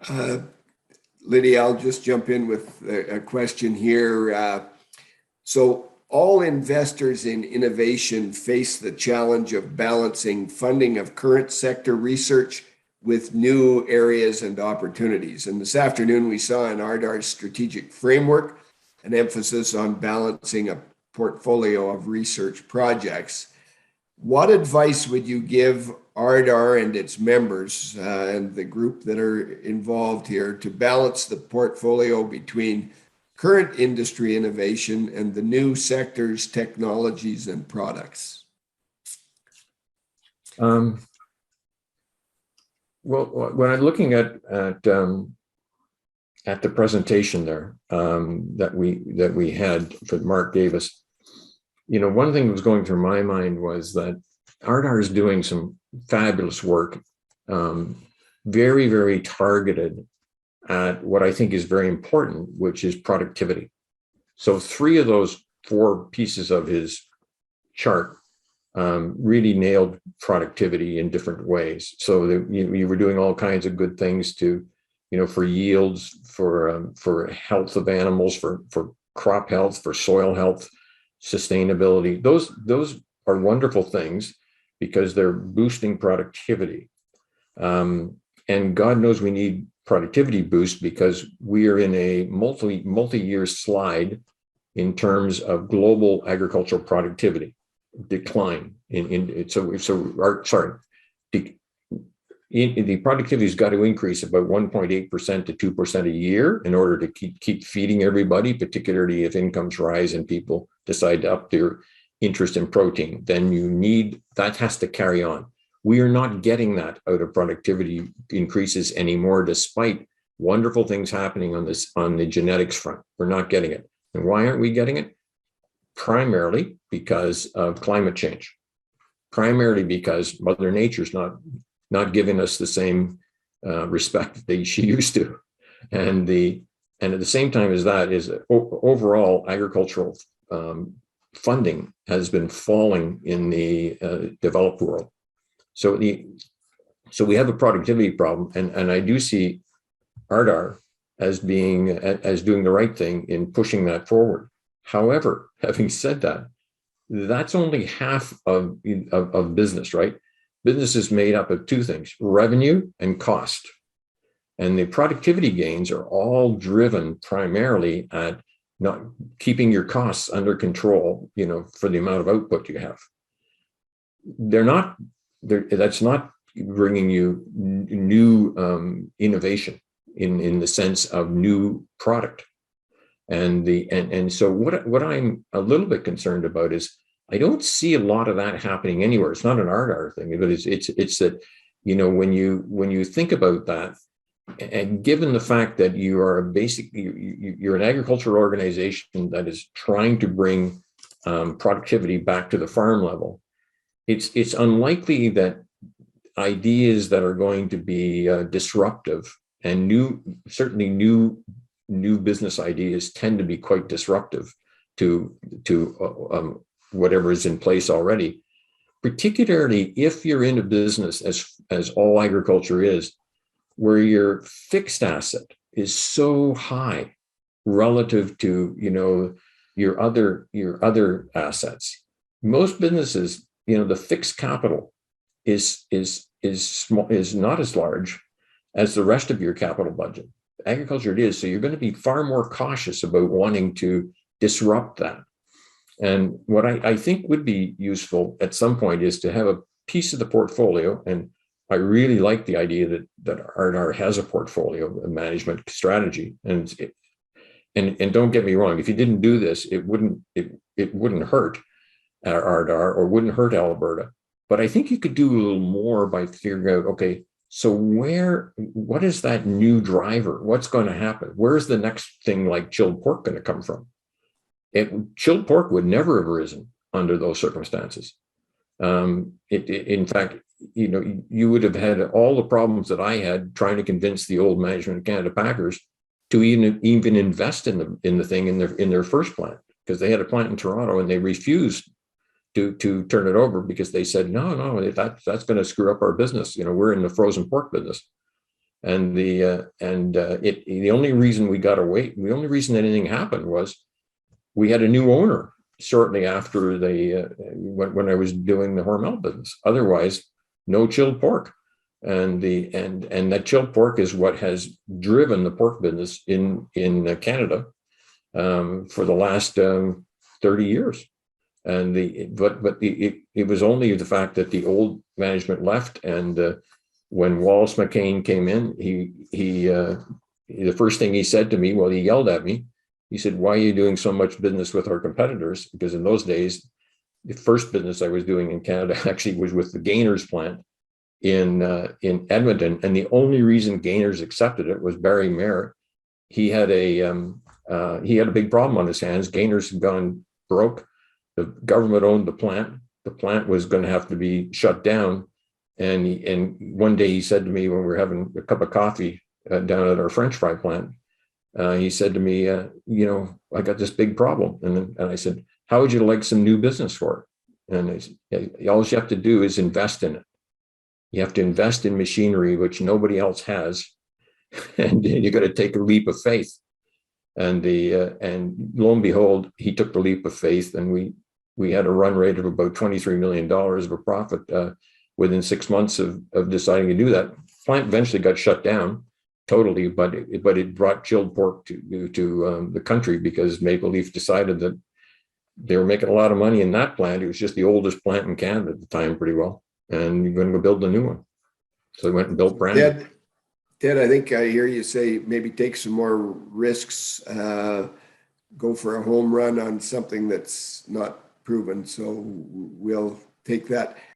Uh, Lydia, I'll just jump in with a question here. So all investors in innovation face the challenge of balancing funding of current sector research with new areas and opportunities. And this afternoon, we saw in RDAR's strategic framework an emphasis on balancing a portfolio of research projects. What advice would you give RDAR and its members and the group that are involved here to balance the portfolio between current industry innovation and the new sectors, technologies, and products? Well, when I'm looking at the presentation there that we had that Mark gave us, one thing that was going through my mind was that RDAR is doing some fabulous work, very, very targeted at what I think is very important, which is productivity. So 3 of those 4 pieces of his chart really nailed productivity in different ways. So that you were doing all kinds of good things to, for yields, for health of animals, for crop health, for soil health, sustainability. Those are wonderful things because they're boosting productivity. And God knows we need productivity boost because we are in a multi-year slide in terms of global agricultural productivity decline. The productivity has got to increase about 1.8% to 2% a year in order to keep feeding everybody, particularly if incomes rise and people decide to up their interest in protein. Then that has to carry on. We are not getting that out of productivity increases anymore, despite wonderful things happening on the genetics front. We're not getting it. And why aren't we getting it? Primarily because of climate change. Primarily because Mother Nature's not giving us the same respect that she used to. And at the same time as that is overall agricultural funding has been falling in the developed world. So we have a productivity problem, and I do see RDAR as doing the right thing in pushing that forward. However, having said that, that's only half of business, right? Business is made up of 2 things: revenue and cost. And the productivity gains are all driven primarily at not keeping your costs under control, for the amount of output you have. That's not bringing you new innovation in the sense of new product. And so what I'm a little bit concerned about is I don't see a lot of that happening anywhere. It's not an RDAR thing, but it's that, when you think about that, and given the fact that you are you're an agricultural organization that is trying to bring productivity back to the farm level, it's unlikely that ideas that are going to be disruptive and certainly new business ideas tend to be quite disruptive to whatever is in place already, particularly if you're in a business as all agriculture is, where your fixed asset is so high relative to your other assets. Most businesses, the fixed capital is small, is not as large as the rest of your capital budget. Agriculture it is, so you're going to be far more cautious about wanting to disrupt that. And what I think would be useful at some point is to have a piece of the portfolio, and I really like the idea that RDAR has a portfolio management strategy. And don't get me wrong, if you didn't do this, it wouldn't hurt RDAR or wouldn't hurt Alberta. But I think you could do a little more by figuring out, okay, so what is that new driver? What's going to happen? Where's the next thing like chilled pork going to come from? Chilled pork would never have arisen under those circumstances. In fact, you would have had all the problems that I had trying to convince the old management of Canada Packers to even invest in the thing in their first plant, because they had a plant in Toronto and they refused to turn it over because they said no, that's going to screw up our business. We're in the frozen pork business. And the only reason we got away, the only reason anything happened was we had a new owner shortly after when I was doing the Hormel business. Otherwise, no chilled pork. And that chilled pork is what has driven the pork business in Canada for the last 30 years. And it was only the fact that the old management left, and when Wallace McCain came in, the first thing he said to me, well, he yelled at me. He said, "Why are you doing so much business with our competitors?" Because in those days, the first business I was doing in Canada actually was with the Gainers plant in Edmonton, and the only reason Gainers accepted it was Barry Mayer. He had a big problem on his hands. Gainers had gone broke. The government owned the plant. The plant was going to have to be shut down. And one day he said to me, when we were having a cup of coffee down at our French fry plant, he said to me, I got this big problem. And I said, "How would you like some new business for it?" And all you have to do is invest in it. You have to invest in machinery, which nobody else has. And you got to take a leap of faith. And lo and behold, he took the leap of faith, and we had a run rate of about $23 million of a profit within 6 months of deciding to do that. Plant eventually got shut down totally, but it brought chilled pork to the country, because Maple Leaf decided that they were making a lot of money in that plant. It was just the oldest plant in Canada at the time, pretty well, and you're going to go build a new one. So they went and built brand new. Ted, I think I hear you say maybe take some more risks, go for a home run on something that's not proven. So we'll take that.